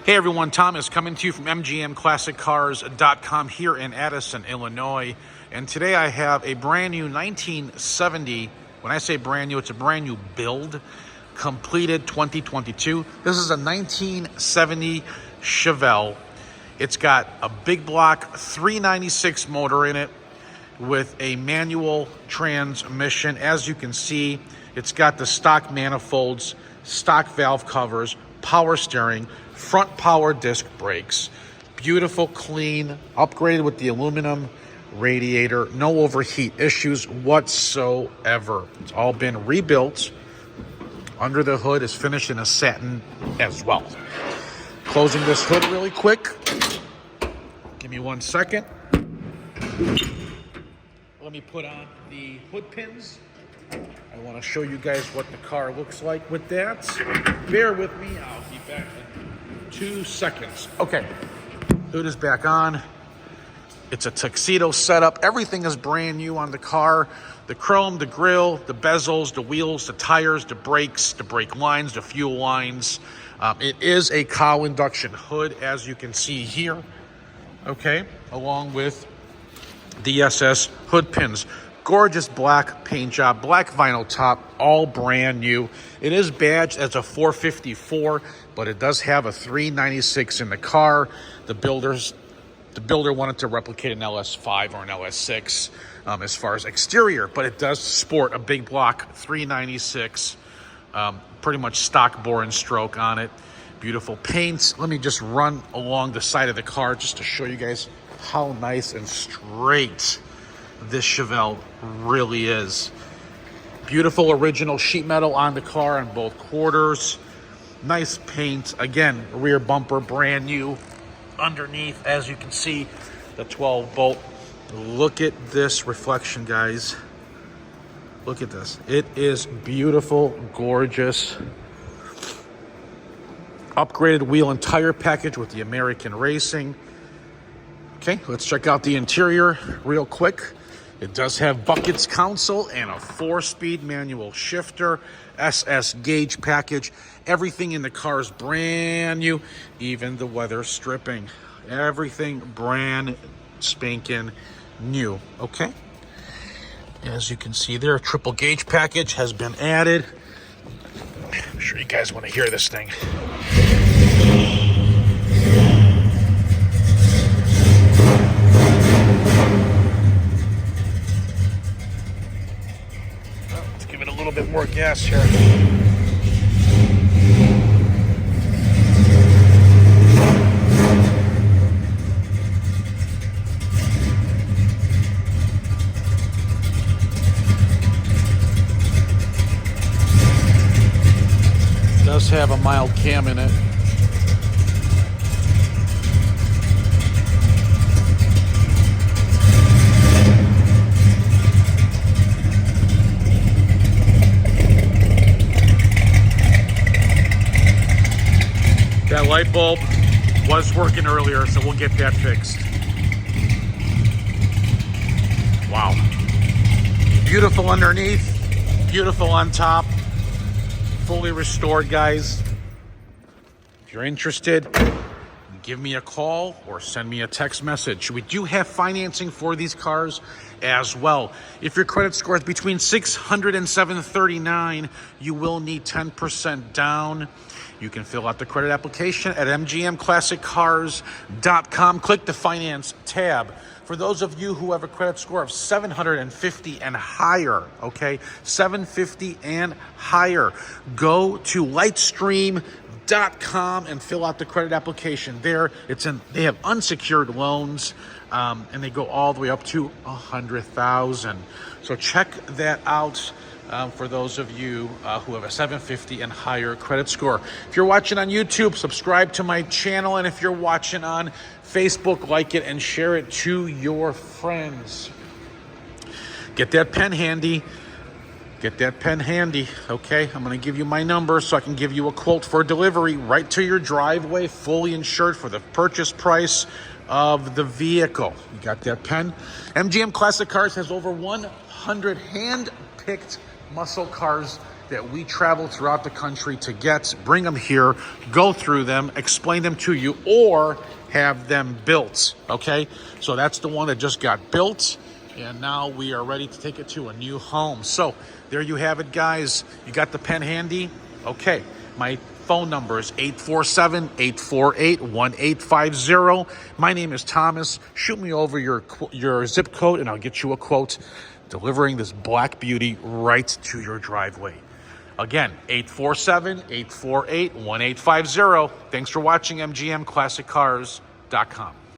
Hey everyone, Thomas coming to you from MGMClassicCars.com here in Addison, Illinois. And today I have a brand new 1970, when I say brand new, it's a brand new build, completed 2022. This is a 1970 Chevelle. It's got a big block 396 motor in it with a manual transmission. As you can see, it's got the stock manifolds, stock valve covers, power steering, front power disc brakes. Beautiful, clean, upgraded with the aluminum radiator. No overheat issues whatsoever. It's all been rebuilt. Under the hood is finished in a satin as well. Closing this hood really quick. Give me 1 second. Let me put on the hood pins. I want to show you guys what the car looks like with that. Bear with me, I'll be back in 2 seconds. Okay, hood is back on. It's a tuxedo setup. Everything is brand new on the car. The chrome, the grille, the bezels, the wheels, the tires, the brakes, the brake lines, the fuel lines. It is a cowl induction hood, as you can see here. Okay, along with the SS hood pins. Gorgeous black paint job, black vinyl top, all brand new. It is badged as a 454, but it does have a 396 in the car. The builder wanted to replicate an LS5 or an LS6 as far as exterior, but it does sport a big block 396, pretty much stock bore and stroke on it. Beautiful paints. Let me just run along the side of the car just to show you guys how nice and straight this Chevelle really is. Beautiful original sheet metal on the car on both quarters. Nice paint. Again, rear bumper brand new. Underneath, as you can see, the 12 bolt. Look at this reflection, guys. Look at this. It is beautiful, gorgeous. Upgraded wheel and tire package with the American Racing. Okay, let's check out the interior real quick. It does have buckets console and a 4-speed manual shifter, SS gauge package. Everything in the car is brand new, even the weather stripping. Everything brand spanking new, okay? As you can see there, a triple gauge package has been added. I'm sure you guys want to hear this thing. A little bit more gas here. It does have a mild cam in it. That light bulb was working earlier, so we'll get that fixed. Wow. Beautiful underneath, beautiful on top, fully restored, guys. If you're interested, give me a call or send me a text message. We do have financing for these cars as well. If your credit score is between 600 and 739, you will need 10% down. You can fill out the credit application at MGMClassicCars.com. Click the Finance tab. For those of you who have a credit score of 750 and higher, okay, 750 and higher, go to Lightstream.com and fill out the credit application there. They have unsecured loans, and they go all the way up to 100,000. So check that out. For those of you who have a 750 and higher credit score. If you're watching on YouTube, subscribe to my channel. And if you're watching on Facebook, like it and share it to your friends. Get that pen handy. Get that pen handy, okay? I'm going to give you my number so I can give you a quote for delivery right to your driveway, fully insured for the purchase price of the vehicle. You got that pen? MGM Classic Cars has over 100 hand-picked muscle cars that we travel throughout the country to get, bring them here, go through them, explain them to you, or have them built, okay? So that's the one that just got built, and now we are ready to take it to a new home. So there you have it, guys. You got the pen handy? Okay, my phone number is 847-848-1850. My name is Thomas. Shoot me over your zip code, and I'll get you a quote delivering this black beauty right to your driveway. Again, 847-848-1850. Thanks for watching MGMClassicCars.com.